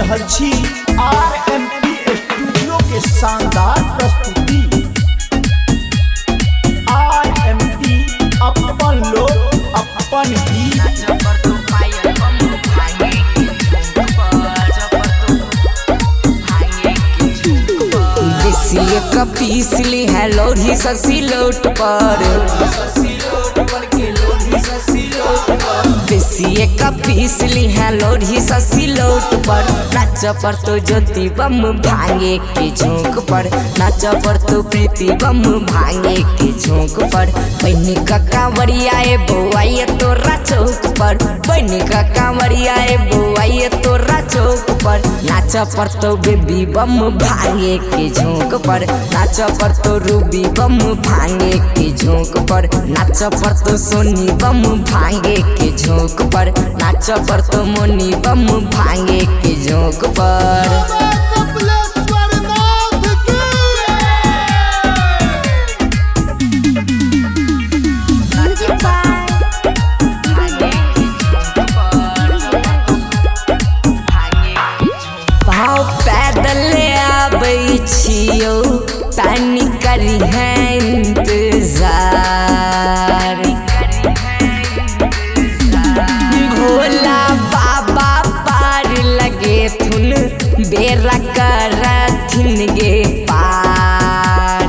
रहल छी RMP studio के शानदार प्रस्तुति। RMP अपन लोग अपन गीत। देसिए का पीसली है लोढ़ी ससी लोट पर, देसिए का पीसली है लोढ़ी ससी लोट पर। नाच पर तो ज्योति बम भांगे के झोंक पर, नाच पर तो प्रीति बम भांगे के झोंक पर। बहनी का कांवरिया ए बउआइए तोरा चौक पर, बहनी का कांवरिया ए बउआइए तोरा चौक पर। नाच पर तो बेबी बम भांगे के झोंक पर, नाच पर तो रूबी बम भांगे के झोंक पर। नाच पर तो सोनी बम भांगे के झोंक पर, नाच पर तो मोनी बम भांगे के झोंक पर। पैदल आबै छियौ तानी करी है इंतजार, भोला बाबा पार लगे थुन बेरा करथिन गे पार।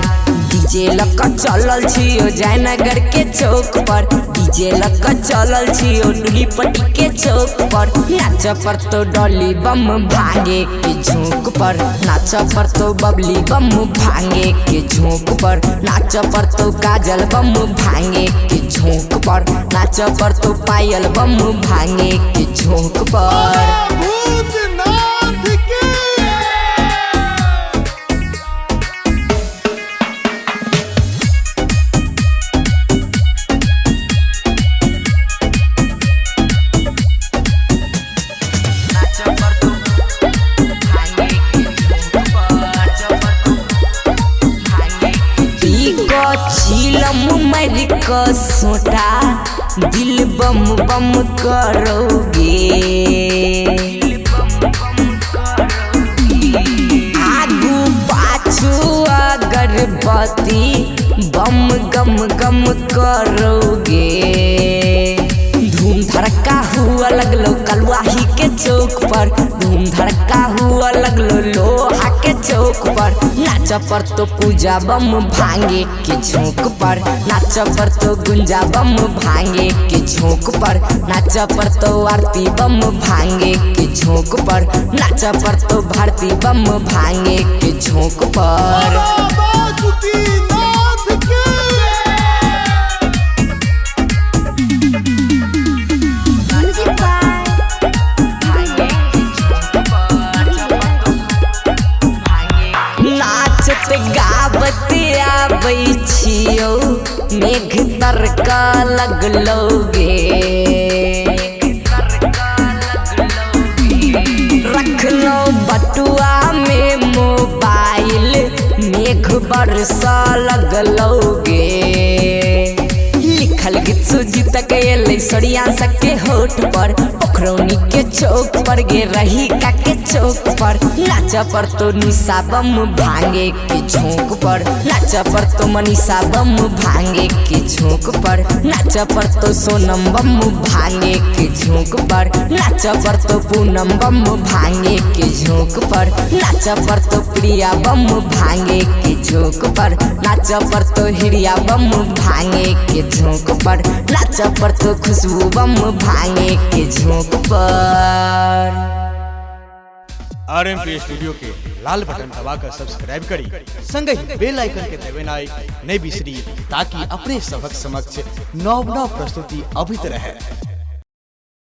डीजे लक चलल छियो जयनगर के चौक पर, डीजे लक चलल छियो डुलीपट्टी के चौक पर। नाच पर तो डॉली बम भांगे के झोंक पर, नाच पर तो बबली बम भांगे के झोंक पर। नाच पर तो काजल बम भांगे के झोंक पर, नाच पर तो पायल बम भांगे के झोंक पर। चीलम मर क सोटा दिल बम बम करोगे, आगू पाछू अगरबत्ती बम गम गम करोगे। धूम धड़का हुआ लगलो कलवाही के चौक पर, धूम धड़का हुआ लगलो लोहा के चौक पर। नाच पर तो पूजा बम भांगे के झोंक पर, नाच पर तो गुंजा बम भांगे के झोंक पर। नाच पर तो आरती बम भांगे के झोंक पर, नाच पर तो भारती बम भांगे के झोंक पर। गावत आबै छियौ मेघ तड़का लगलोगे, रखलो बटुआ में मोबाइल मेघ बरसा लगलोगे। लिखल गीत सुजीत के अलै सरिया सके होठ पर, पोखरौनी के चौक पर गे रही का के चौक पर। नाच पर तो निशा बम भांगे के झोंक पर, नाच पर तो मनीषा बम भांगे के झोंक पर। नाच पर तो सोनम बम भांगे के झोंक पर, नाच पर तो पूनम बम भांगे के झोंक पर। नाच पर तो प्रिया बम भांगे के झोंक पर, नाच पर तो हिरिया बम भांगे के झोंक पर। नाच पर तो खुशबू बम भांगे के झोंक पर। RMP स्टूडियो के लाल बटन दबाकर सब्सक्राइब करी, संगे ही बेल आइकन के दबानाई नहीं बिसरी, ताकि अपने सबक समक्ष नव प्रस्तुति अभित रहे।